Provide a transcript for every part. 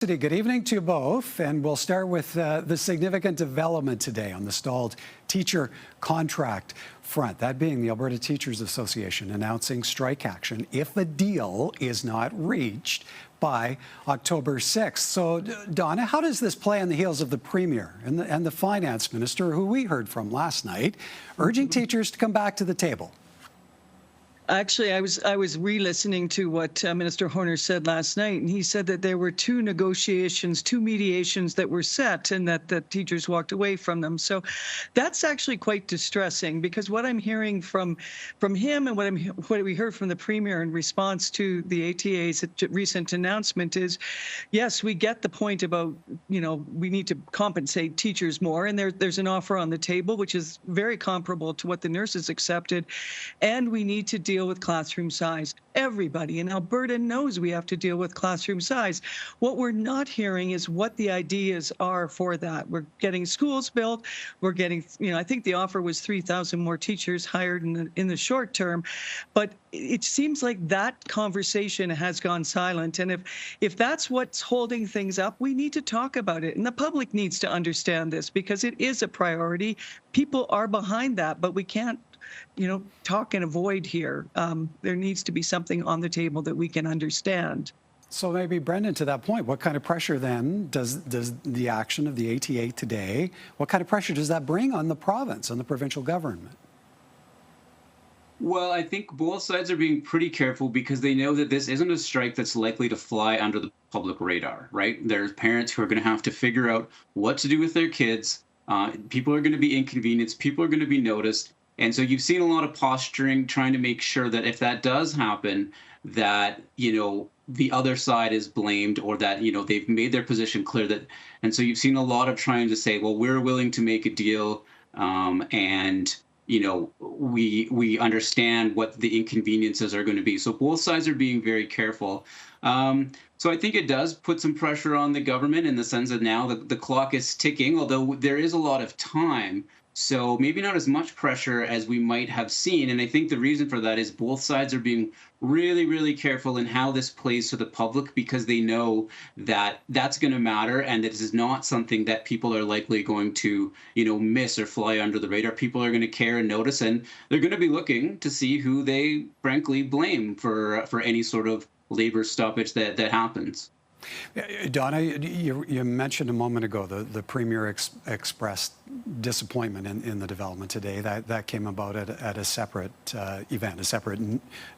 Good evening to you both, and we'll start with the significant development today on the stalled teacher contract front, that being the Alberta Teachers Association announcing strike action if a deal is not reached by October 6th. So, Donna, how does this play on the heels of the Premier and the Finance Minister, who we heard from last night, urging teachers to come back to the table? Actually, I was re-listening to what Minister Horner said last night, and he said that there were two negotiations, two mediations that were set, and that the teachers walked away from them. So that's actually quite distressing, because what I'm hearing from him and what we heard from the Premier in response to the ATA's recent announcement is, yes, we get the point about, we need to compensate teachers more, and there's an offer on the table which is very comparable to what the nurses accepted, and we need to deal with classroom size. Everybody in Alberta knows we have to deal with classroom size. What we're not hearing is what the ideas are for that. We're getting schools built. We're getting, I think the offer was 3,000 more teachers hired in the short term, but it seems like that conversation has gone silent. And if that's what's holding things up, we need to talk about it. And the public needs to understand this, because it is a priority. People are behind that, but we can't talk and avoid here. There needs to be something on the table that we can understand. So maybe, Brendan, to that point, what kind of pressure then does the action of the ATA today, what kind of pressure does that bring on the province, on the provincial government? Well, I think both sides are being pretty careful, because they know that this isn't a strike that's likely to fly under the public radar, right? There's parents who are going to have to figure out what to do with their kids. People are going to be inconvenienced. People are going to be noticed. And so you've seen a lot of posturing, trying to make sure that if that does happen, that, the other side is blamed, or that, they've made their position clear. And so you've seen a lot of trying to say, well, we're willing to make a deal, and, we understand what the inconveniences are going to be. So both sides are being very careful. So I think it does put some pressure on the government, in the sense that now the clock is ticking, although there is a lot of time. So maybe not as much pressure as we might have seen. And I think the reason for that is both sides are being really, really careful in how this plays to the public, because they know that that's going to matter, and that this is not something that people are likely going to, miss or fly under the radar. People are going to care and notice, and they're going to be looking to see who they frankly blame for any sort of labor stoppage that happens. Donna, you mentioned a moment ago the Premier expressed disappointment in the development today. That came about at a separate event, a separate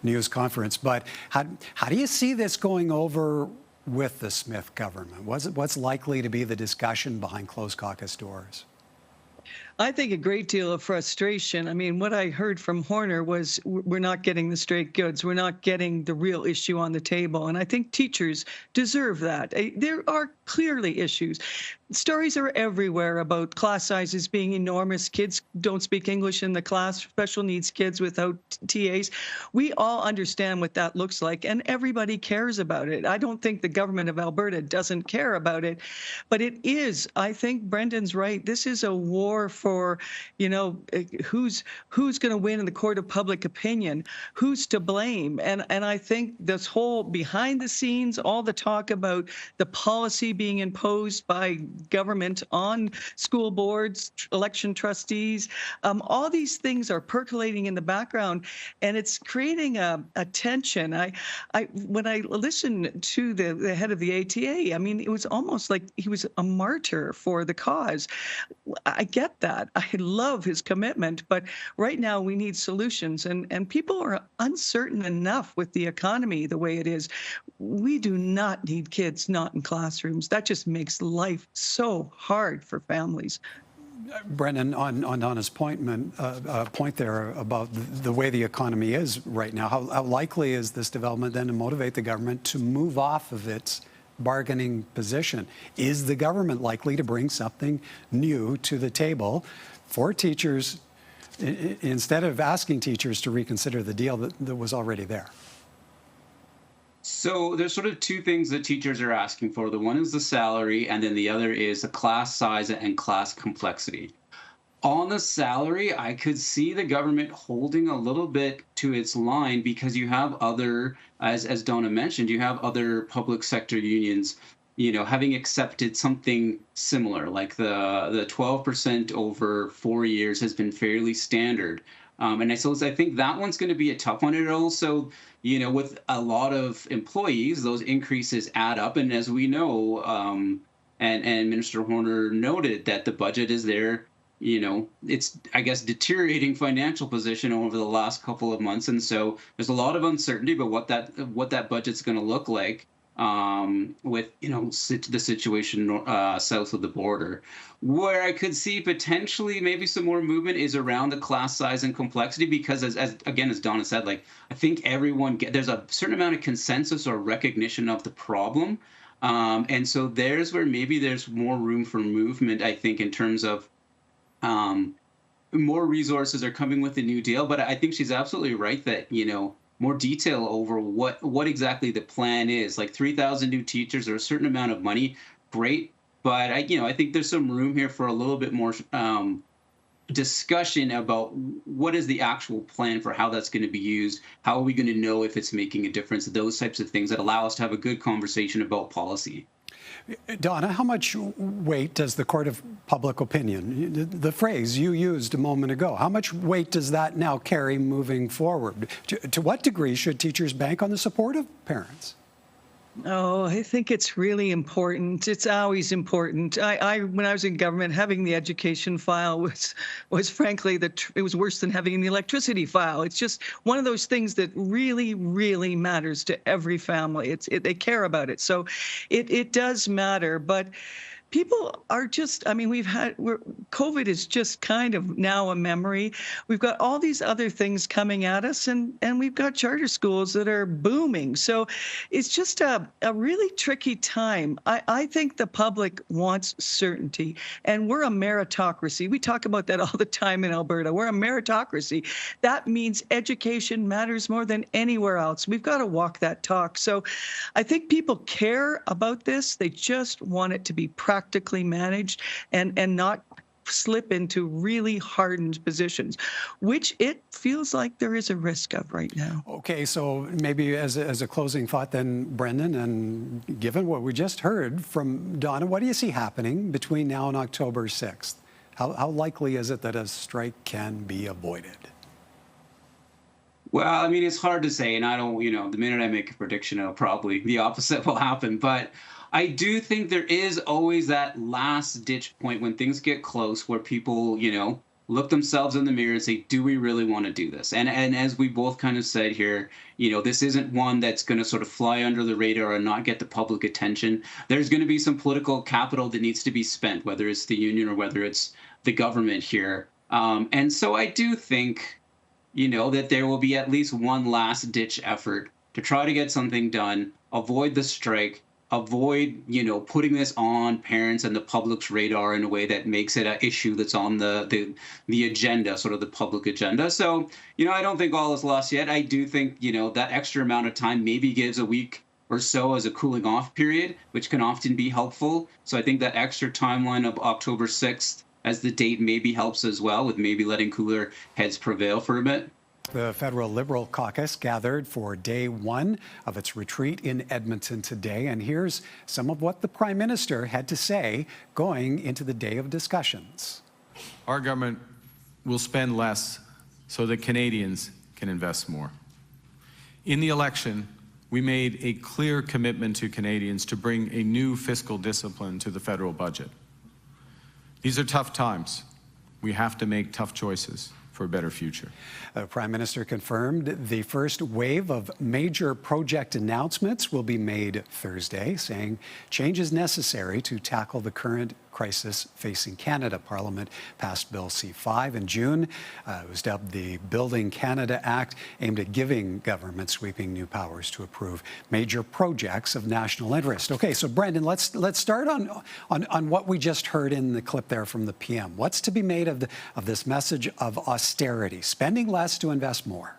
news conference. But how do you see this going over with the Smith government? What's likely to be the discussion behind closed caucus doors? I think a great deal of frustration. I mean, what I heard from Horner was, we're not getting the straight goods. We're not getting the real issue on the table. And I think teachers deserve that. There are clearly issues. Stories are everywhere about class sizes being enormous. Kids don't speak English in the class, special needs kids without TAs. We all understand what that looks like, and everybody cares about it. I don't think the government of Alberta doesn't care about it, but it is, I think Brendan's right. This is a war for, who's going to win in the court of public opinion, who's to blame. And I think this whole behind the scenes, all the talk about the policy being imposed by government on school boards, election trustees, all these things are percolating in the background, and it's creating a tension. When I listened to the head of the ATA, I mean, it was almost like he was a martyr for the cause. I get that. I love his commitment, but right now we need solutions, and people are uncertain enough with the economy the way it is. We do not need kids not in classrooms. That just makes life so hard for families. Brendan, on Donna's point there about the way the economy is right now, how likely is this development then to motivate the government to move off of its bargaining position? Is the government likely to bring something new to the table for teachers, instead of asking teachers to reconsider the deal that was already there? So there's sort of two things that teachers are asking for. The one is the salary, and then the other is the class size and class complexity. On the salary, I could see the government holding a little bit to its line, because you have other, as Donna mentioned, you have other public sector unions having accepted something similar, like the 12% over 4 years has been fairly standard. And I think that one's going to be a tough one. And also, with a lot of employees, those increases add up. And as we know, and Minister Horner noted that the budget is there. It's, I guess, deteriorating financial position over the last couple of months. And so there's a lot of uncertainty about what that budget's going to look like with the situation south of the border. Where I could see potentially maybe some more movement is around the class size and complexity, because as Donna said, like, I think there's a certain amount of consensus or recognition of the problem, and so there's where maybe there's more room for movement, I think, in terms of more resources are coming with the New Deal. But I think she's absolutely right that more detail over what exactly the plan is. Like 3,000 new teachers or a certain amount of money, great. But I think there's some room here for a little bit more discussion about what is the actual plan for how that's going to be used. How are we going to know if it's making a difference? Those types of things that allow us to have a good conversation about policy. Donna, how much weight does the court of public opinion, the phrase you used a moment ago, how much weight does that now carry moving forward? To what degree should teachers bank on the support of parents? Oh, I think it's really important. It's always important. When I was in government, having the education file was frankly it was worse than having the electricity file. It's just one of those things that really, really matters to every family. They care about it, so it does matter. But people are just, I mean, COVID is just kind of now a memory. We've got all these other things coming at us, and we've got charter schools that are booming. So it's just a really tricky time. I think the public wants certainty, and we're a meritocracy. We talk about that all the time in Alberta. We're a meritocracy. That means education matters more than anywhere else. We've got to walk that talk. So I think people care about this. They just want it to be practically managed and not slip into really hardened positions, which it feels like there is a risk of right now. Okay, so maybe as a closing thought then, Brendan, and given what we just heard from Donna, what do you see happening between now and October 6th? How likely is it that a strike can be avoided? Well, I mean, it's hard to say, and I don't, the minute I make a prediction, probably the opposite will happen. But I do think there is always that last ditch point when things get close where people, look themselves in the mirror and say, do we really want to do this? And as we both kind of said here, this isn't one that's going to sort of fly under the radar and not get the public attention. There's going to be some political capital that needs to be spent, whether it's the union or whether it's the government here. And so I do think, that there will be at least one last ditch effort to try to get something done, avoid the strike, avoid, putting this on parents and the public's radar in a way that makes it an issue that's on the agenda, sort of the public agenda. So, I don't think all is lost yet. I do think, that extra amount of time maybe gives a week or so as a cooling off period, which can often be helpful. So I think that extra timeline of October 6th as the date maybe helps as well, with maybe letting cooler heads prevail for a bit. The federal Liberal caucus gathered for day one of its retreat in Edmonton today. And here's some of what the Prime Minister had to say going into the day of discussions. Our government will spend less so that Canadians can invest more. In the election, we made a clear commitment to Canadians to bring a new fiscal discipline to the federal budget. These are tough times. We have to make tough choices for a better future. The Prime Minister confirmed the first wave of major project announcements will be made Thursday, saying change is necessary to tackle the current crisis facing Canada. Parliament passed Bill C-5 in June. It was dubbed the Building Canada Act, aimed at giving government sweeping new powers to approve major projects of national interest. Okay, so Brendan, let's start on what we just heard in the clip there from the PM. What's to be made of this message of austerity, spending less to invest more?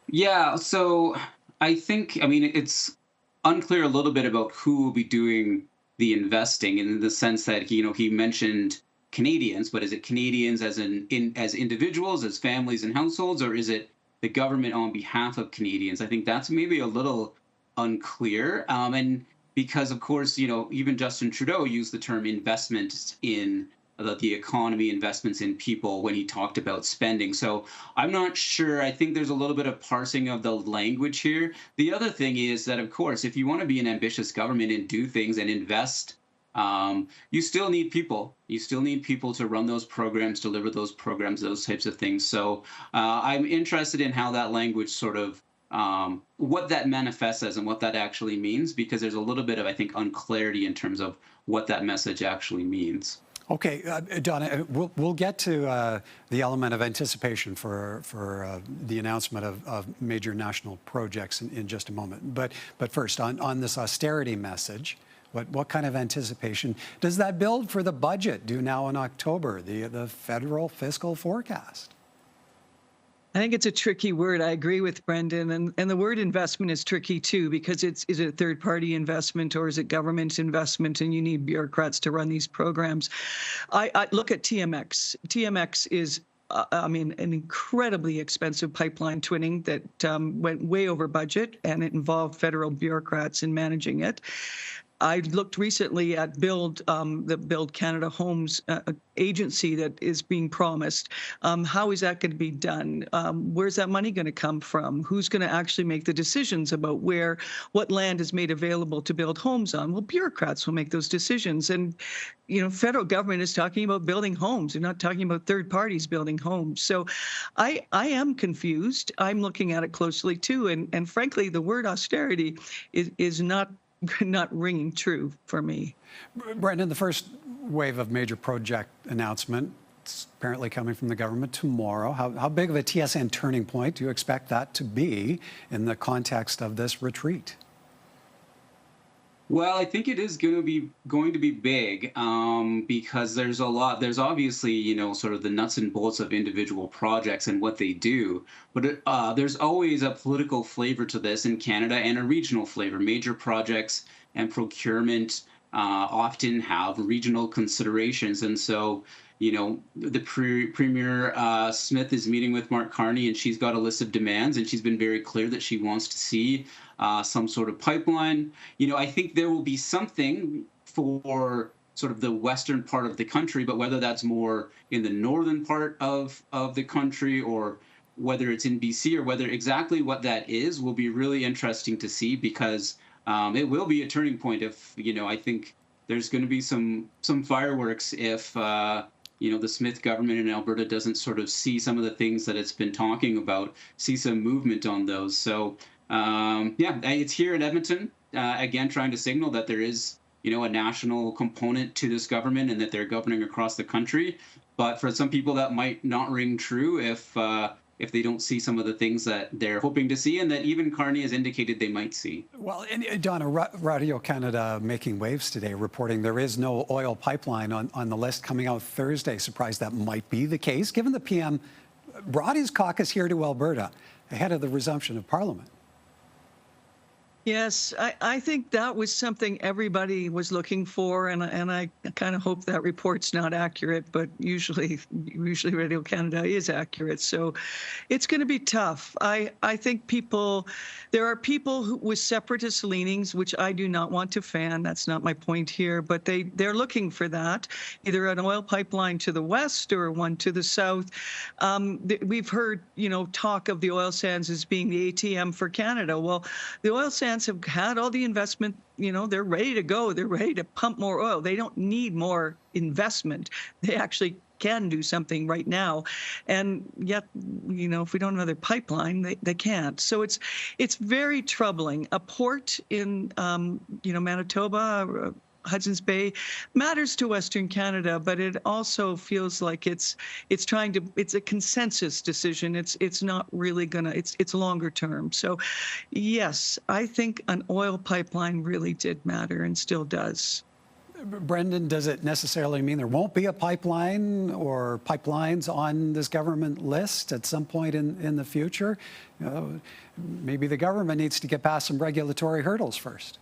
Yeah, so I think, it's unclear a little bit about who will be doing the investing, in the sense that, he mentioned Canadians, but is it Canadians as individuals, as families and households, or is it the government on behalf of Canadians? I think that's maybe a little unclear. And because of course, even Justin Trudeau used the term investment in the economy, investments in people when he talked about spending. So I'm not sure. I think there's a little bit of parsing of the language here. The other thing is that, of course, if you want to be an ambitious government and do things and invest, you still need people. You still need people to run those programs, deliver those programs, those types of things. So I'm interested in how that language sort of what that manifests as and what that actually means, because there's a little bit of, I think, unclarity in terms of what that message actually means. Okay, Donna, we'll get to the element of anticipation for the announcement of major national projects in just a moment. But first, on this austerity message, what kind of anticipation does that build for the budget due now in October, the federal fiscal forecast? I think it's a tricky word. I agree with Brendan. And the word investment is tricky too, because is it a third party investment or is it government investment? And you need bureaucrats to run these programs. I look at TMX. TMX is an incredibly expensive pipeline twinning that went way over budget, and it involved federal bureaucrats in managing it. I looked recently at the Build Canada Homes agency that is being promised. How is that going to be done? Where's that money going to come from? Who's going to actually make the decisions about what land is made available to build homes on? Well, bureaucrats will make those decisions. And, federal government is talking about building homes. They're not talking about third parties building homes. So I am confused. I'm looking at it closely too. And frankly, the word austerity is not ringing true for me. Brendan, the first wave of major project announcements apparently coming from the government tomorrow. How big of a TSN turning point do you expect that to be in the context of this retreat? Well, I think it is going to be big because there's a lot. There's obviously, sort of the nuts and bolts of individual projects and what they do. But there's always a political flavor to this in Canada and a regional flavor. Major projects and procurement often have regional considerations. And so, the Premier Smith is meeting with Mark Carney, and she's got a list of demands, and she's been very clear that she wants to see some sort of pipeline. I think there will be something for sort of the western part of the country, but whether that's more in the northern part of the country or whether it's in BC or whether exactly what that is will be really interesting to see, because it will be a turning point if, I think there's going to be some fireworks if the Smith government in Alberta doesn't sort of see some of the things that it's been talking about, see some movement on those. So, it's here in Edmonton, again, trying to signal that there is, a national component to this government and that they're governing across the country. But for some people, that might not ring true if they don't see some of the things that they're hoping to see and that even Carney has indicated they might see. Well, and Donna, Radio-Canada making waves today, reporting there is no oil pipeline on the list coming out Thursday. Surprised that might be the case, given the PM brought his caucus here to Alberta ahead of the resumption of Parliament. Yes, I think that was something everybody was looking for, and I kind of hope that report's not accurate, but usually Radio-Canada is accurate. So it's going to be tough. I think there are people with separatist leanings, which I do not want to fan. That's not my point here, but they're looking for that, either an oil pipeline to the west or one to the south. We've heard, talk of the oil sands as being the ATM for Canada. Well, the oil sands have had all the investment, they're ready to go. They're ready to pump more oil. They don't need more investment. They actually can do something right now. And yet, if we don't have another pipeline, they can't. So it's very troubling. A port in, Manitoba, Hudson's Bay matters to Western Canada, but it also feels like it's a consensus decision. It's not really it's longer term. So yes, I think an oil pipeline really did matter and still does. Brendan, does it necessarily mean there won't be a pipeline or pipelines on this government list at some point in the future? Maybe the government needs to get past some regulatory hurdles first.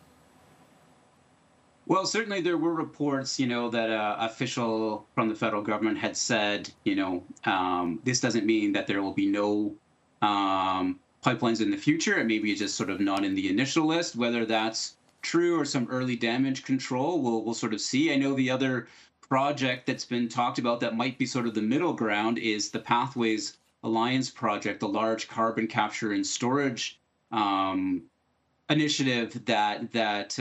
Well, certainly there were reports, that official from the federal government had said, this doesn't mean that there will be no pipelines in the future. It maybe just sort of not in the initial list, whether that's true or some early damage control. We'll sort of see. I know the other project that's been talked about that might be sort of the middle ground is the Pathways Alliance project, the large carbon capture and storage initiative that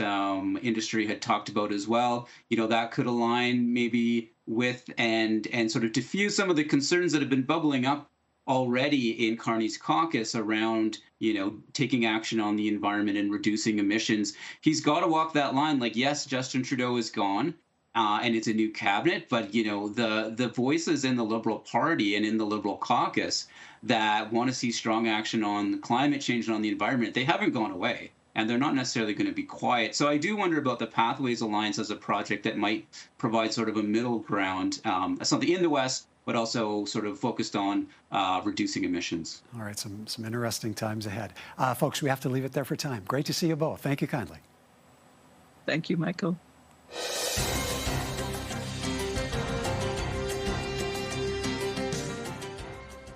industry had talked about as well. You know, that could align maybe with and sort of diffuse some of the concerns that have been bubbling up already in Carney's caucus around, you know, taking action on the environment and reducing emissions. He's got to walk that line. Like, yes, Justin Trudeau is gone. And it's a new cabinet, but you know the voices in the Liberal Party and in the Liberal caucus that want to see strong action on climate change and on the environment, they haven't gone away, and they're not necessarily going to be quiet. So I do wonder about the Pathways Alliance as a project that might provide sort of a middle ground, something in the West, but also sort of focused on reducing emissions. All right, some interesting times ahead. Folks, we have to leave it there for time. Great to see you both. Thank you kindly. Thank you, Michael.